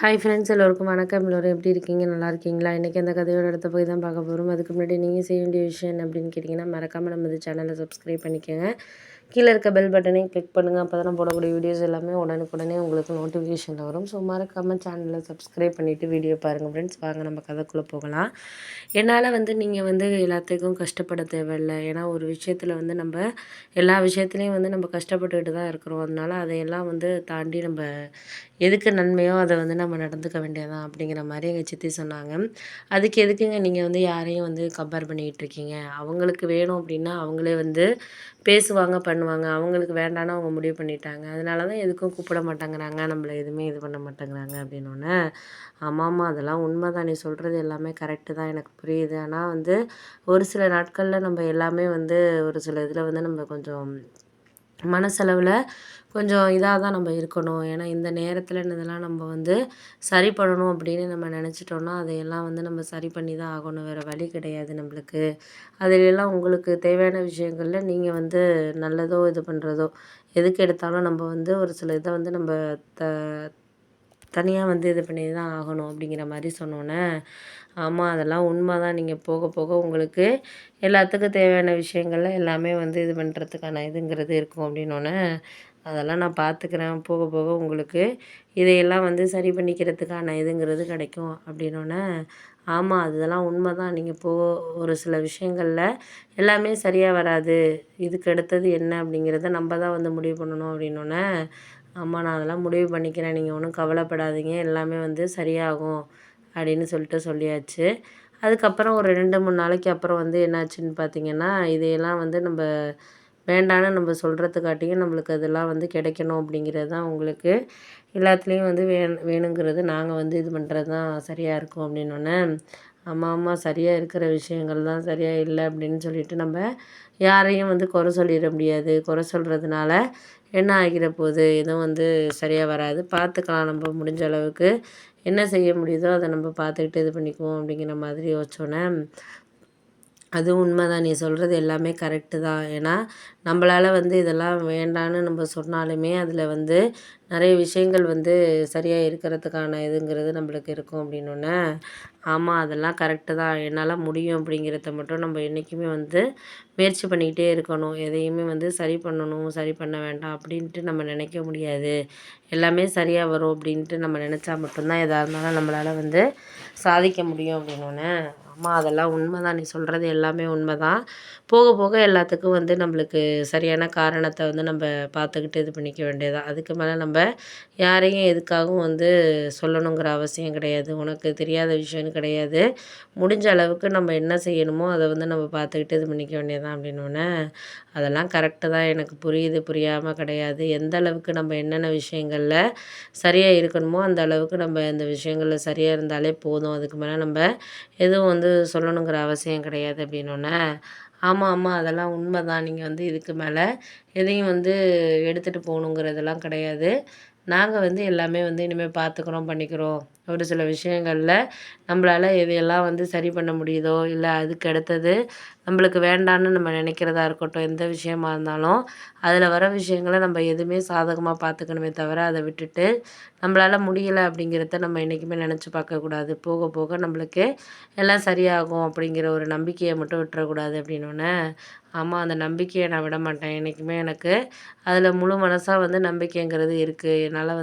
Hi friends, எல்லோருக்கும் வணக்கம். எல்லோரும் எப்படி இருக்கீங்க? நல்லா இருக்கீங்களா? இன்றைக்கி அந்த கதையோட அடுத்த போய் தான் பார்க்க போகிறோம். அதுக்கு முன்னாடி நீங்கள் செய்ய வேண்டிய விஷயம் என்ன அப்படின்னு கேட்டிங்கன்னா, மறக்காமல் நம்ம இந்த சேனலை சப்ஸ்கிரைப் பண்ணிக்கோங்க. கீழே இருக்க பெல் பட்டனையும் கிளிக் பண்ணுங்கள். அப்போ தான் போடக்கூடிய வீடியோஸ் எல்லாமே உடனுக்குடனே உங்களுக்கு நோட்டிஃபிகேஷனில் வரும். ஸோ மறக்காமல் சேனலை சப்ஸ்கிரைப் பண்ணிவிட்டு வீடியோ பாருங்கள் ஃப்ரெண்ட்ஸ். வாங்க நம்ம கதைக்குள்ளே போகலாம். என்னால் நீங்கள் எல்லாத்துக்கும் கஷ்டப்பட தேவையில்லை. ஏன்னா ஒரு விஷயத்தில் நம்ம எல்லா விஷயத்துலையும் நம்ம கஷ்டப்பட்டுக்கிட்டு தான் இருக்கிறோம். அதனால் அதையெல்லாம் தாண்டி நம்ம எதுக்கு நன்மையோ அதை நம்ம நடந்துக்க வேண்டியதான் அப்படிங்கிற மாதிரி எங்கள் சித்தி சொன்னாங்க. அதுக்கு எதுக்குங்க நீங்கள் யாரையும் கம்பேர் பண்ணிக்கிட்டு இருக்கீங்க? அவங்களுக்கு வேணும் அப்படின்னா அவங்களே பேசுவாங்க, பண்ணுவாங்க. அவங்களுக்கு வேண்டான்னு அவங்க முடிவு பண்ணிட்டாங்க. அதனால தான் எதுக்கும் கூப்பிட மாட்டேங்கிறாங்க, நம்மள எதுவுமே இது பண்ண மாட்டேங்கிறாங்க அப்படின்னோடனே, ஆமாம்மா அதெல்லாம் உண்மை தான். நீ சொல்கிறது எல்லாமே கரெக்டு தான், எனக்கு புரியுது. ஆனால் ஒரு சில நாட்களில் நம்ம எல்லாமே ஒரு சில இதில் நம்ம கொஞ்சம் மனசளவில் கொஞ்சம் இதாக தான் நம்ம இருக்கணும். ஏன்னா இந்த நேரத்தில் இதெல்லாம் நம்ம சரி பண்ணணும் அப்படின்னு நம்ம நினச்சிட்டோன்னா அதையெல்லாம் நம்ம சரி பண்ணி தான் ஆகணும். வேறு வழி கிடையாது நம்மளுக்கு. அதிலெல்லாம் உங்களுக்கு தேவையான விஷயங்களில் நீங்கள் நல்லதோ இது பண்ணுறதோ எதுக்கு எடுத்தாலும் நம்ம ஒரு சில இதை நம்ம த தனியாக இது பண்ணி தான் ஆகணும் அப்படிங்கிற மாதிரி சொன்னோன்னே, ஆமாம் அதெல்லாம் உண்மை தான். நீங்கள் போக போக உங்களுக்கு எல்லாத்துக்கும் தேவையான விஷயங்கள்ல எல்லாமே இது பண்ணுறதுக்கான இதுங்கிறது இருக்கும் அப்படின்னோடனே, அதெல்லாம் நான் பார்த்துக்கிறேன். போக போக உங்களுக்கு இதையெல்லாம் சரி பண்ணிக்கிறதுக்கான இதுங்கிறது கிடைக்கும் அப்படின்னோடனே, ஆமாம் அதெல்லாம் உண்மை தான். நீங்கள் ஒரு சில விஷயங்களில் எல்லாமே சரியாக வராது. இதுக்கு அடுத்தது என்ன அப்படிங்கிறத நம்ம தான் முடிவு பண்ணணும் அப்படின்னோடனே, ஆமாம் நான் அதெல்லாம் முடிவு பண்ணிக்கிறேன். நீங்கள் ஒன்றும் கவலைப்படாதீங்க. எல்லாமே சரியாகும் அப்படின்னு சொல்லியாச்சு. அதுக்கப்புறம் ஒரு 2, 3 நாளைக்கு அப்புறம் என்னாச்சுன்னு பார்த்தீங்கன்னா, இதையெல்லாம் நம்ம வேண்டான்னு நம்ம சொல்கிறதுக்காட்டியும் நம்மளுக்கு அதெல்லாம் கிடைக்கணும் அப்படிங்கிறது தான் உங்களுக்கு எல்லாத்துலேயும் வேணுங்கிறது நாங்கள் இது பண்ணுறது தான் சரியாக இருக்கும் அப்படின்னோடனே, ஆமாம் ஆமாம் சரியாக இருக்கிற விஷயங்கள் தான் சரியாக இல்லை அப்படின்னு சொல்லிட்டு நம்ம யாரையும் குறை சொல்லிட முடியாது. குறை சொல்கிறதுனால என்ன ஆகிற போகுது? எதுவும் சரியாக வராது. பார்த்துக்கலாம், நம்ம முடிஞ்ச அளவுக்கு என்ன செய்ய முடியுதோ அதை நம்ம பார்த்துக்கிட்டு இது பண்ணிக்குவோம் அப்படிங்கிற மாதிரி யோசிச்சோன்னே, அதுவும் உண்மை தான். நீ சொல்கிறது எல்லாமே கரெக்டு தான். ஏன்னா நம்மளால் இதெல்லாம் வேண்டான்னு நம்ம சொன்னாலுமே அதில் நிறைய விஷயங்கள் சரியாக இருக்கிறதுக்கான இதுங்கிறது நம்மளுக்கு இருக்கும் அப்படின்னோடனே, ஆமாம் அதெல்லாம் கரெக்டு தான். என்னால் முடியும் அப்படிங்கிறத மட்டும் நம்ம என்றைக்குமே முயற்சி பண்ணிக்கிட்டே இருக்கணும். எதையுமே சரி பண்ணணும், சரி பண்ண வேண்டாம் அப்படின்ட்டு நம்ம நினைக்க முடியாது. எல்லாமே சரியாக வரும் அப்படின்ட்டு நம்ம நினச்சா மட்டும்தான் எதாக இருந்தாலும் நம்மளால் சாதிக்க முடியும் அப்படின்னோடனே, ஆமாம் அதெல்லாம் உண்மை தான். நீ சொல்கிறது எல்லாமே உண்மை தான். போக போக எல்லாத்துக்கும் நம்மளுக்கு சரியான காரணத்தை நம்ம பார்த்துக்கிட்டு இது பண்ணிக்க வேண்டியதுதான். அதுக்கு மேலே நம்ம யாரையும் எதுக்காகவும் சொல்லணுங்கிற அவசியம் கிடையாது. உனக்கு தெரியாத விஷயம்னு கிடையாது. முடிஞ்ச அளவுக்கு நம்ம என்ன செய்யணுமோ அதை நம்ம பார்த்துக்கிட்டு இது பண்ணிக்க வேண்டியதுதான் அப்படின்னோடனே, அதெல்லாம் கரெக்டு தான். எனக்கு புரியுது, புரியாமல் கிடையாது. எந்த அளவுக்கு நம்ம என்னென்ன விஷயங்களில் சரியாக இருக்கணுமோ அந்த அளவுக்கு நம்ம இந்த விஷயங்களில் சரியாக இருந்தாலே போதும். அதுக்கு மேலே நம்ம எதுவும் சொல்லணுங்கிற அவசியம் கிடையாது அப்படின்னோடனே, ஆமாம் ஆமாம் அதெல்லாம் உண்மை தான். நீங்கள் இதுக்கு மேலே எதையும் எடுத்துகிட்டு போகணுங்கிறதெல்லாம் கிடையாது. நாங்கள் எல்லாமே இனிமேல் பார்த்துக்குறோம், பண்ணிக்கிறோம். ஒரு சில விஷயங்களில் நம்மளால் எதையெல்லாம் சரி பண்ண முடியுதோ, இல்லை அதுக்கு அடுத்தது நம்மளுக்கு வேண்டான்னு நம்ம நினைக்கிறதா இருக்கட்டும், எந்த விஷயமா இருந்தாலும் அதில் வர விஷயங்கள நம்ம எதுவுமே சாதகமாக பார்த்துக்கணுமே தவிர, அதை விட்டுட்டு நம்மளால் முடியலை அப்படிங்கிறத நம்ம என்றைக்குமே நினச்சி பார்க்கக்கூடாது. போக போக நம்மளுக்கு எல்லாம் சரியாகும் அப்படிங்கிற ஒரு நம்பிக்கையை மட்டும் விட்டுறக்கூடாது அப்படின்னோடனே, ஆமாம் அந்த நம்பிக்கையை நான் விட மாட்டேன். என்றைக்குமே எனக்கு அதில் முழு மனசாக நம்பிக்கைங்கிறது இருக்குது. என்னால்